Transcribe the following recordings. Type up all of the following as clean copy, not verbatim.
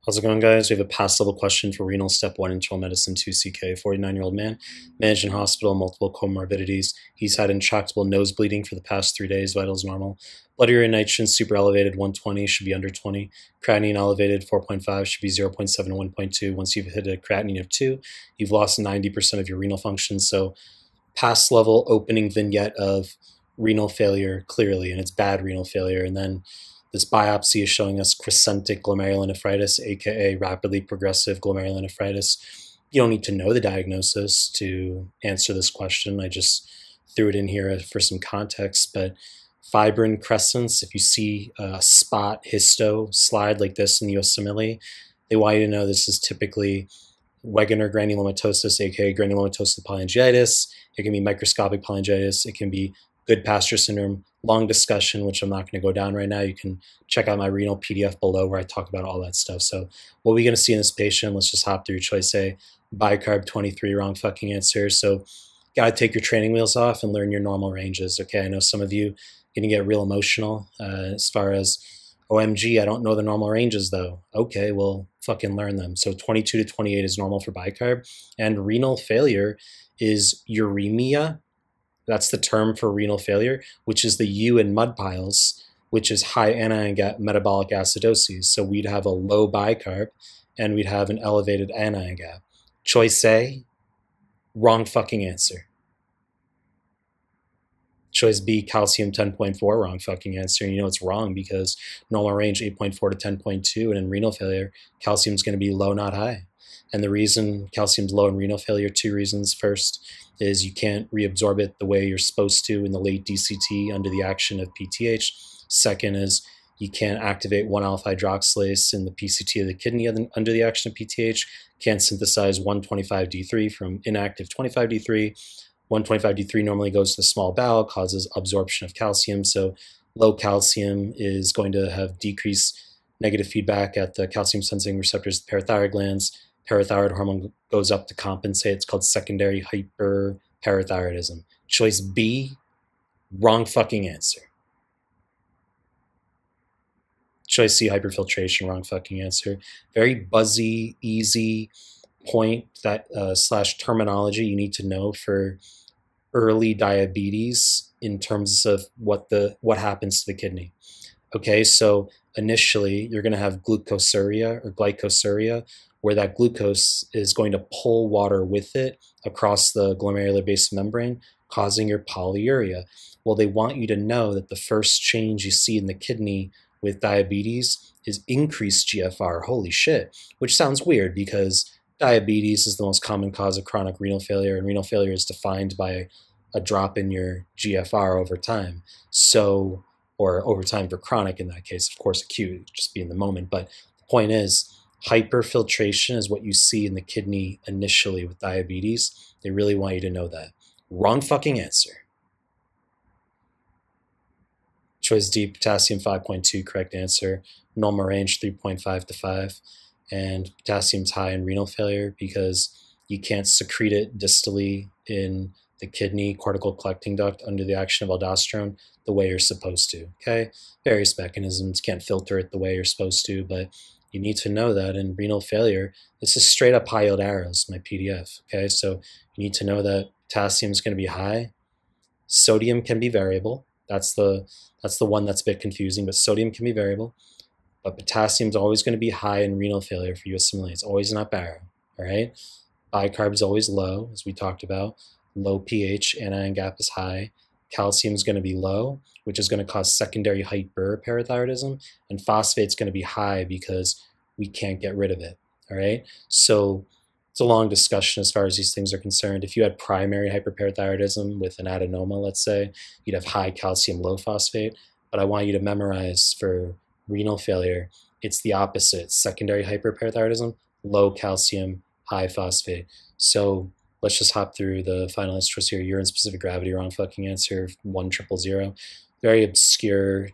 How's it going, guys? We have a pass level question for renal step 1 internal medicine 2 CK. 49-year-old man, managed in hospital, multiple comorbidities. He's had intractable nose bleeding for the past 3 days. Vitals normal. Blood urea nitrogen super elevated, 120, should be under 20. Creatinine elevated, 4.5, should be 0.7 to 1.2. Once you've hit a creatinine of 2, you've lost 90% of your renal function. So pass level opening vignette of renal failure clearly, and it's bad renal failure. And then this biopsy is showing us crescentic glomerulonephritis, aka rapidly progressive glomerulonephritis. You don't need to know the diagnosis to answer this question. I just threw it in here for some context, but fibrin crescents, if you see a spot histo slide like this in the USMLE, they want you to know this is typically Wegener granulomatosis, aka granulomatosis polyangiitis. It can be microscopic polyangiitis. It can be Goodpasture syndrome. Long discussion, which I'm not going to go down right now. You can check out my renal PDF below where I talk about all that stuff. So what are we going to see in this patient? Let's just hop through choice A. Bicarb 23, wrong fucking answer. So got to take your training wheels off and learn your normal ranges. Okay, I know some of you are going to get real emotional as far as, OMG, I don't know the normal ranges though. Okay, well, fucking learn them. So 22 to 28 is normal for bicarb. And renal failure is uremia. That's the term for renal failure, which is the U in mud piles, which is high anion gap metabolic acidosis. So we'd have a low bicarb and we'd have an elevated anion gap. Choice A, wrong fucking answer. Choice B, calcium 10.4, wrong fucking answer. And you know it's wrong because normal range 8.4 to 10.2, and in renal failure, calcium's going to be low, not high. And the reason calcium's low in renal failure, 2 reasons. First is you can't reabsorb it the way you're supposed to in the late DCT under the action of PTH. Second is you can't activate 1-alpha hydroxylase in the PCT of the kidney under the action of PTH. Can't synthesize 125D3 from inactive 25D3. 125D3 normally goes to the small bowel, causes absorption of calcium. So low calcium is going to have decreased negative feedback at the calcium sensing receptors, the parathyroid glands. Parathyroid hormone goes up to compensate. It's called secondary hyperparathyroidism. Choice B, wrong fucking answer. Choice C, hyperfiltration, wrong fucking answer. Very buzzy, easy point that slash terminology you need to know for early diabetes in terms of what happens to the kidney. Okay, so initially you're going to have glucosuria or glycosuria, where that glucose is going to pull water with it across the glomerular basement membrane, causing your polyuria. Well, they want you to know that the first change you see in the kidney with diabetes is increased GFR. Holy shit, which sounds weird because diabetes is the most common cause of chronic renal failure, and renal failure is defined by a drop in your GFR over time. So, or over time for chronic in that case, of course, acute, just be in the moment. But the point is, hyperfiltration is what you see in the kidney initially with diabetes. They really want you to know that. Wrong fucking answer. Choice D, potassium 5.2, correct answer. Normal range 3.5 to 5. And potassium's high in renal failure because you can't secrete it distally in the kidney cortical collecting duct under the action of aldosterone the way you're supposed to, okay? Various mechanisms, can't filter it the way you're supposed to, but you need to know that in renal failure, this is straight up high yield arrows, my PDF, okay? So you need to know that potassium is going to be high. Sodium can be variable. That's the one that's a bit confusing, but sodium can be variable. But potassium is always going to be high in renal failure for USMLE. It's always an up arrow, all right? Bicarb is always low, as we talked about. Low pH, anion gap is high. Calcium is going to be low, which is going to cause secondary hyperparathyroidism. And phosphate's going to be high because we can't get rid of it, all right? So it's a long discussion as far as these things are concerned. If you had primary hyperparathyroidism with an adenoma, let's say, you'd have high calcium, low phosphate. But I want you to memorize for renal failure, it's the opposite. Secondary hyperparathyroidism, low calcium, high phosphate. So let's just hop through the finalist choice here. Urine specific gravity, wrong fucking answer, 1,000. Very obscure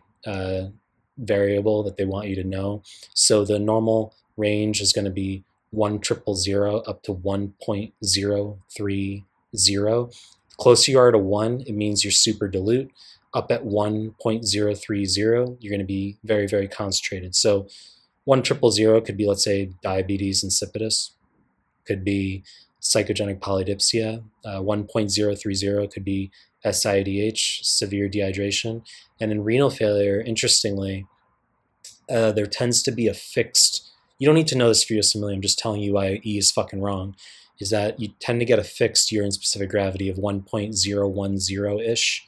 variable that they want you to know. So the normal range is going to be 1,000 up to 1.030. The closer you are to 1, it means you're super dilute. Up at 1.030, you're going to be very, very concentrated. So 1,000 could be, let's say, diabetes insipidus, could be psychogenic polydipsia. 1.030 could be SIADH, severe dehydration. And in renal failure, interestingly, there tends to be a fixed, you don't need to know this for USMLE, I'm just telling you why E is fucking wrong, is that you tend to get a fixed urine specific gravity of 1.010-ish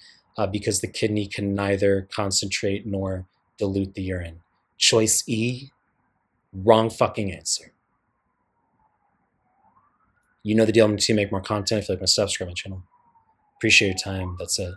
because the kidney can neither concentrate nor dilute the urine. Choice E, wrong fucking answer. You know the deal. I'm going to make more content. If you like my stuff, subscribe my channel. Appreciate your time. That's it.